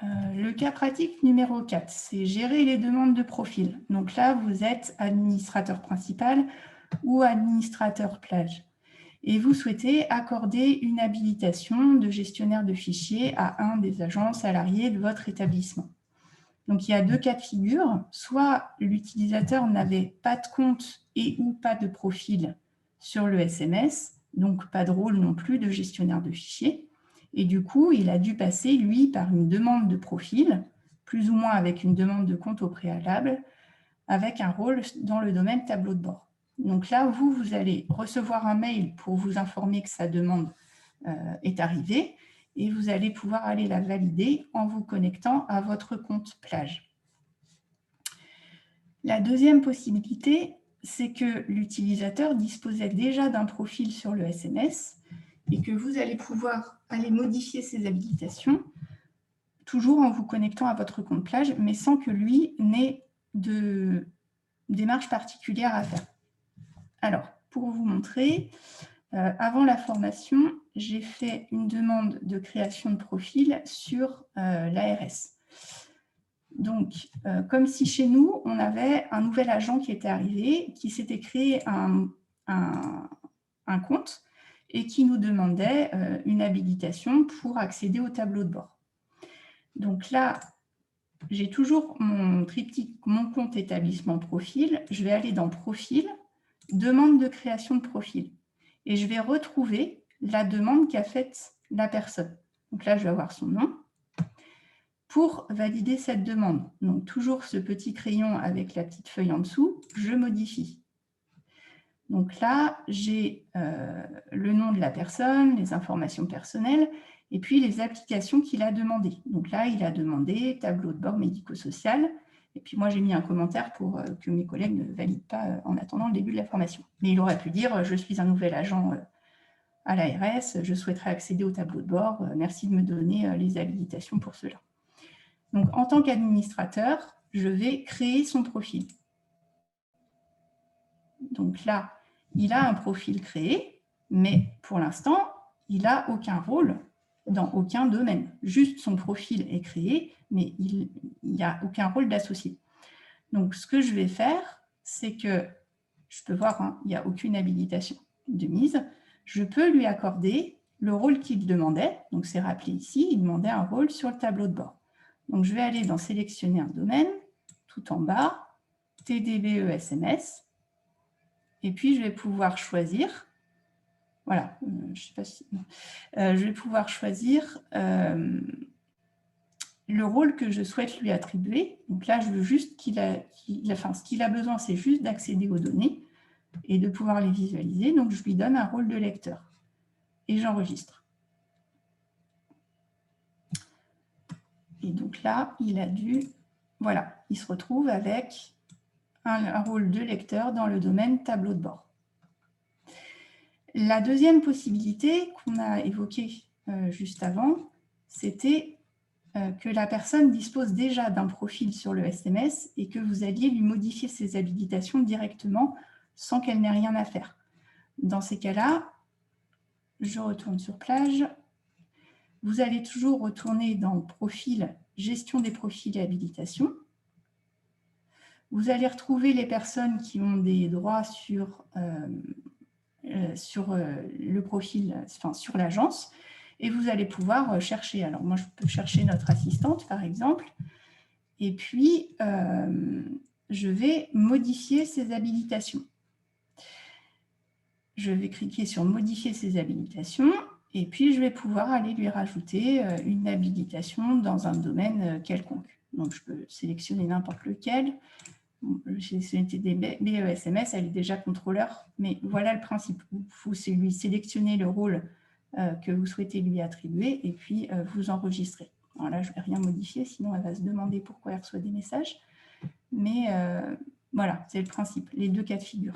Le cas pratique numéro 4, c'est gérer les demandes de profil. Donc là, vous êtes administrateur principal ou administrateur plage. Et vous souhaitez accorder une habilitation de gestionnaire de fichiers à un des agents salariés de votre établissement. Donc, il y a deux cas de figure. Soit l'utilisateur n'avait pas de compte et ou pas de profil sur le SMS, donc pas de rôle non plus de gestionnaire de fichiers. Et du coup, il a dû passer, lui, par une demande de profil, plus ou moins avec une demande de compte au préalable, avec un rôle dans le domaine tableau de bord. Donc là, vous allez recevoir un mail pour vous informer que sa demande est arrivée et vous allez pouvoir aller la valider en vous connectant à votre compte plage. La deuxième possibilité, c'est que l'utilisateur disposait déjà d'un profil sur le SMS et que vous allez pouvoir aller modifier ses habilitations, toujours en vous connectant à votre compte plage, mais sans que lui n'ait de démarche particulière à faire. Alors, pour vous montrer, avant la formation, j'ai fait une demande de création de profil sur l'ARS. Donc, comme si chez nous, on avait un nouvel agent qui était arrivé, qui s'était créé un compte et qui nous demandait une habilitation pour accéder au tableau de bord. Donc là, j'ai toujours mon triptyque, mon compte établissement profil. Je vais aller dans profil, demande de création de profil. Et je vais retrouver la demande qu'a faite la personne. Donc là, je vais avoir son nom. Pour valider cette demande, donc toujours ce petit crayon avec la petite feuille en dessous, je modifie. Donc là, j'ai le nom de la personne, les informations personnelles, et puis les applications qu'il a demandées. Donc là, il a demandé tableau de bord médico-social, et puis moi, j'ai mis un commentaire pour que mes collègues ne valident pas en attendant le début de la formation. Mais il aurait pu dire « Je suis un nouvel agent à l'ARS, je souhaiterais accéder au tableau de bord, merci de me donner les habilitations pour cela. » Donc, en tant qu'administrateur, je vais créer son profil. Donc là, il a un profil créé, mais pour l'instant, il n'a aucun rôle dans aucun domaine. Juste son profil est créé, mais il n'y a aucun rôle d'associé. Donc, ce que je vais faire, c'est que, je peux voir, hein, il n'y a aucune habilitation de mise, je peux lui accorder le rôle qu'il demandait. Donc, c'est rappelé ici, il demandait un rôle sur le tableau de bord. Donc, je vais aller dans « Sélectionner un domaine », tout en bas, « TDBE SMS », et puis je vais pouvoir choisir, voilà, je sais pas si, je vais pouvoir choisir le rôle que je souhaite lui attribuer. Donc là, je veux juste ce qu'il a besoin, c'est juste d'accéder aux données et de pouvoir les visualiser. Donc, je lui donne un rôle de lecteur et j'enregistre. Et donc là, il a dû, voilà, il se retrouve avec un rôle de lecteur dans le domaine tableau de bord. La deuxième possibilité qu'on a évoquée juste avant, c'était que la personne dispose déjà d'un profil sur le SMS et que vous alliez lui modifier ses habilitations directement sans qu'elle n'ait rien à faire. Dans ces cas-là, je retourne sur plage. Vous allez toujours retourner dans Profil, Gestion des profils et habilitation. Vous allez retrouver les personnes qui ont des droits sur le profil, enfin sur l'agence, et vous allez pouvoir chercher. Alors moi, je peux chercher notre assistante, par exemple, et puis je vais modifier ses habilitations. Je vais cliquer sur « Modifier ses habilitations » et puis je vais pouvoir aller lui rajouter une habilitation dans un domaine quelconque. Donc, je peux sélectionner n'importe lequel. J'ai sélectionné BESMS, elle est déjà contrôleur, mais voilà le principe. Vous lui sélectionnez le rôle que vous souhaitez lui attribuer et puis vous enregistrez. Alors là, je ne vais rien modifier, sinon elle va se demander pourquoi elle reçoit des messages. Mais voilà, c'est le principe, les deux cas de figure.